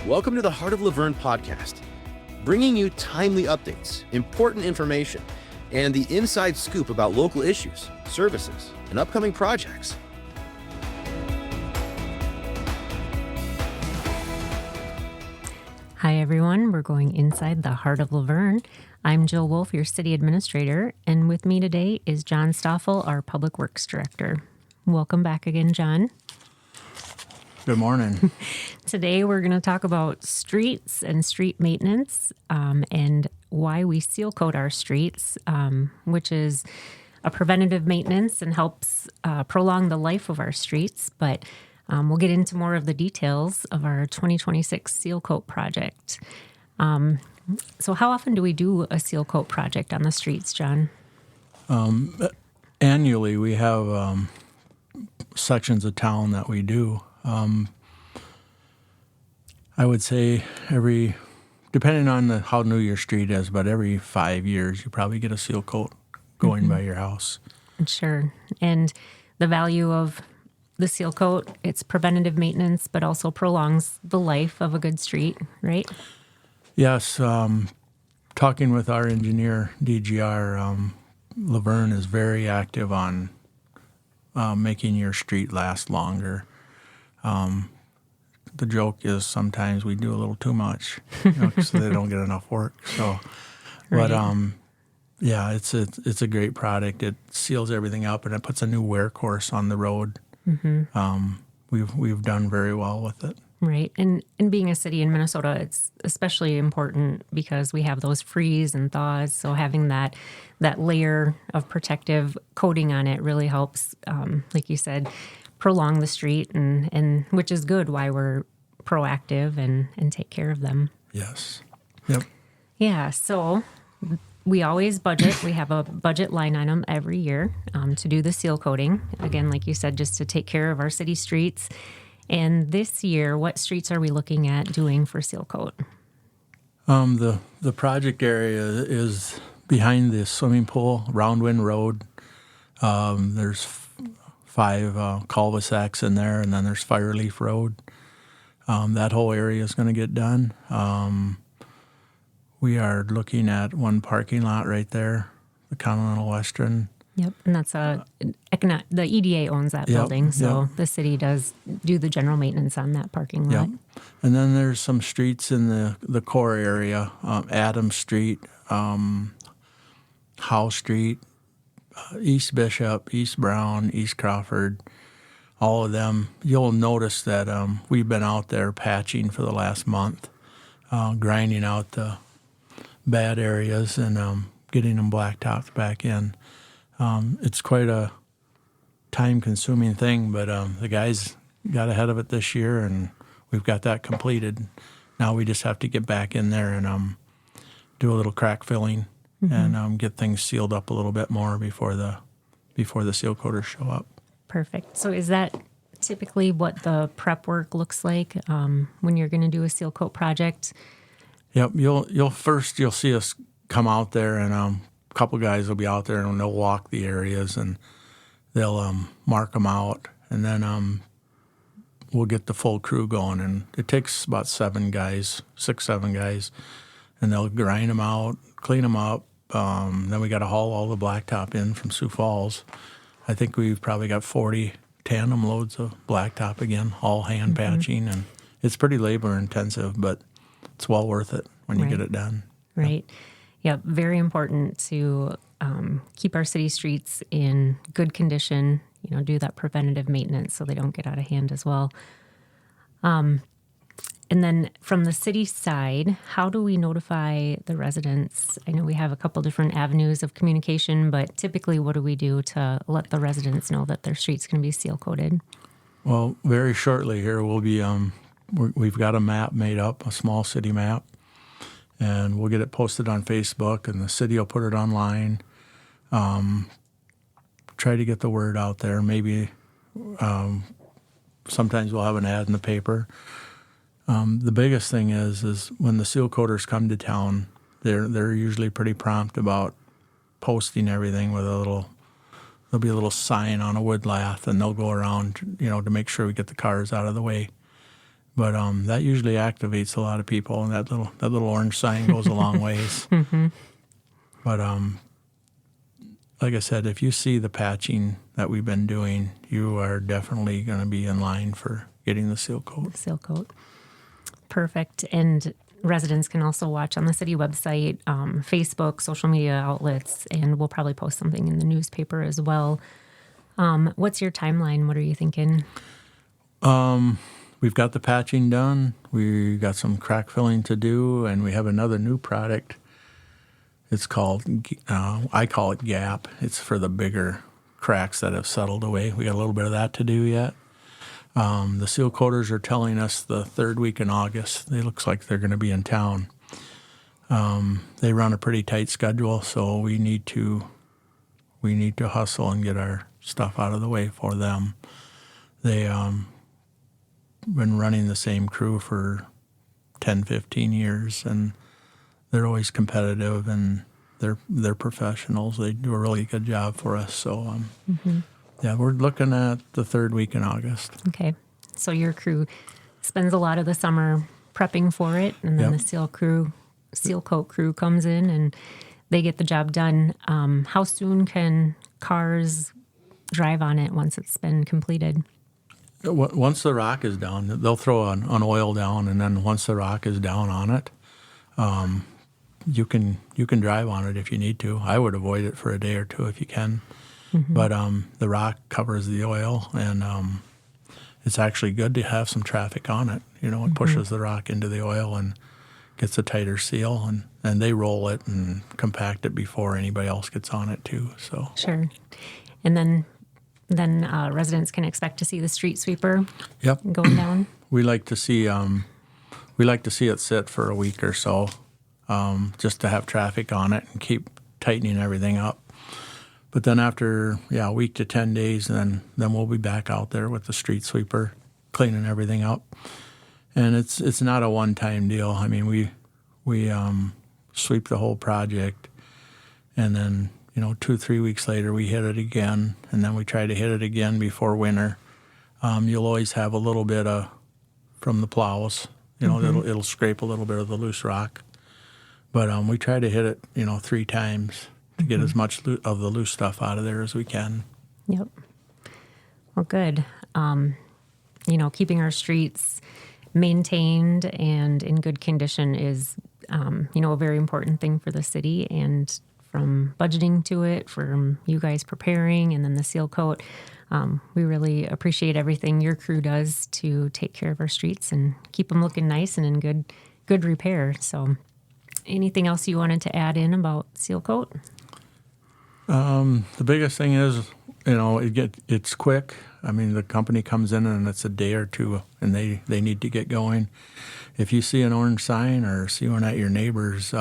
Welcome to the Heart of Luverne podcast, bringing you timely updates, important information, and the inside scoop about local issues, services, and upcoming projects. Hi, everyone. We're going inside the Heart of Luverne. I'm Jill Wolf, your city administrator, and with me today is John Stoffel, our public works director. Welcome back again, John. Good morning. Today, we're going to talk about streets and street maintenance and why we seal coat our streets, which is a preventative maintenance and helps prolong the life of our streets. But we'll get into more of the details of our 2026 seal coat project. So how often do we do a seal coat project on the streets, John? Annually, we have sections of town that we do. I would say depending on how new your street is, but every 5 years you probably get a seal coat going by your house. Sure. And the value of the seal coat, it's preventative maintenance, but also prolongs the life of a good street, right? Yes. Talking with our engineer, DGR, Luverne is very active on making your street last longer. The joke is sometimes we do a little too much, so they don't get enough work. So, Right. But yeah, it's a great product. It seals everything up and it puts a new wear course on the road. We've done very well with it. Right. And being a city in Minnesota, it's especially important because we have those freeze and thaws. So having that layer of protective coating on it really helps, like you said, prolong the street and which is good why we're proactive and take care of them. Yes. Yep. Yeah. So we always budget. We have a budget line item every year to do the seal coating. Again, like you said, just to take care of our city streets. And this year, what streets are we looking at doing for seal coat? The project area is behind the swimming pool, Roundwind Road. There's 5 cul-de-sacs in there, and then there's Fireleaf Road. That whole area is going to get done. We are looking at one parking lot right there, the Continental Western. Yep, and that's the EDA owns that building, so the city does do the general maintenance on that parking lot. Yep. And then there's some streets in the core area, Adams Street, Howe Street, East Bishop, East Brown, East Crawford, all of them. You'll notice that we've been out there patching for the last month, grinding out the bad areas and getting them blacktopped back in. It's quite a time-consuming thing, but the guys got ahead of it this year, and we've got that completed. Now we just have to get back in there and do a little crack filling and get things sealed up a little bit more before the seal coaters show up. Perfect. So is that typically what the prep work looks like when you're going to do a seal coat project? Yep. You'll see us come out there, and a couple guys will be out there and they'll walk the areas and they'll mark them out, and then we'll get the full crew going. And it takes about 7 guys, 6-7 guys, and they'll grind them out, clean them up. Then we got to haul all the blacktop in from Sioux Falls. I think we've probably got 40 tandem loads of blacktop again, all hand patching, and it's pretty labor intensive, but it's well worth it when you get it done. Right. Yep. Very important to keep our city streets in good condition, do that preventative maintenance so they don't get out of hand as well. And then from the city side, how do we notify the residents? I know we have a couple different avenues of communication, but typically what do we do to let the residents know that their street's going to be seal coated? Well, very shortly here we'll be, we've got a map made up, a small city map, and we'll get it posted on Facebook, and the city will put it online. Try to get the word out there. Maybe sometimes we'll have an ad in the paper. The biggest thing is when the seal coaters come to town, they're usually pretty prompt about posting everything with there'll be a little sign on a wood lath, and they'll go around, to make sure we get the cars out of the way. But that usually activates a lot of people, and that little orange sign goes a long ways. But like I said, if you see the patching that we've been doing, you are definitely going to be in line for getting the seal coat. Seal coat. Perfect. And residents can also watch on the city website, Facebook, social media outlets, and we'll probably post something in the newspaper as well. What's your timeline? What are you thinking? We've got the patching done. We got some crack filling to do, and we have another new product. It's called, I call it Gap. It's for the bigger cracks that have settled away. We got a little bit of that to do yet. The seal coaters are telling us the third week in August. It looks like they're going to be in town. They run a pretty tight schedule, so we need to hustle and get our stuff out of the way for them. They been running the same crew for 10, 15 years, and they're always competitive, and they're professionals. They do a really good job for us. So, yeah, we're looking at the third week in August. Okay. So your crew spends a lot of the summer prepping for it, and then Yep. the seal coat crew comes in and they get the job done. How soon can cars drive on it once it's been completed? Once the rock is down, they'll throw an oil down, and then once the rock is down on it, you can drive on it if you need to. I would avoid it for a day or two if you can. But the rock covers the oil, and it's actually good to have some traffic on it. It pushes the rock into the oil and gets a tighter seal, and they roll it and compact it before anybody else gets on it too. So Sure. And then residents can expect to see the street sweeper yep, going down. we like to see it sit for a week or so, just to have traffic on it and keep tightening everything up. But then after a week to 10 days, then we'll be back out there with the street sweeper, cleaning everything up. And it's not a one-time deal. I mean, we sweep the whole project, and then 2-3 weeks later we hit it again, and then we try to hit it again before winter. You'll always have a little bit from the plows. It'll scrape a little bit of the loose rock, but we try to hit it 3 times to get as much of the loose stuff out of there as we can. Yep. Well, good. Keeping our streets maintained and in good condition is, a very important thing for the city, and from budgeting to it, from you guys preparing, and then the seal coat. We really appreciate everything your crew does to take care of our streets and keep them looking nice and in good repair. So anything else you wanted to add in about seal coat? The biggest thing is, it's quick. I mean, the company comes in and it's a day or two, and they need to get going. If you see an orange sign or see one at your neighbor's,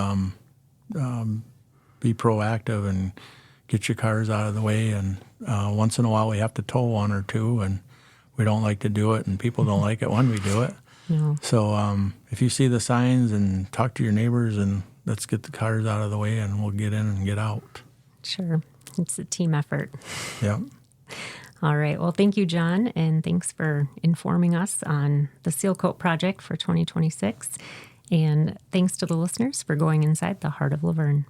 be proactive and get your cars out of the way. And once in a while we have to tow one or two, and we don't like to do it, and people don't like it when we do it. No. So if you see the signs, and talk to your neighbors, and let's get the cars out of the way, and we'll get in and get out. Sure. It's a team effort. Yeah. All right. Well, thank you, John, and thanks for informing us on the Seal Coat project for 2026. And thanks to the listeners for going inside the heart of Luverne.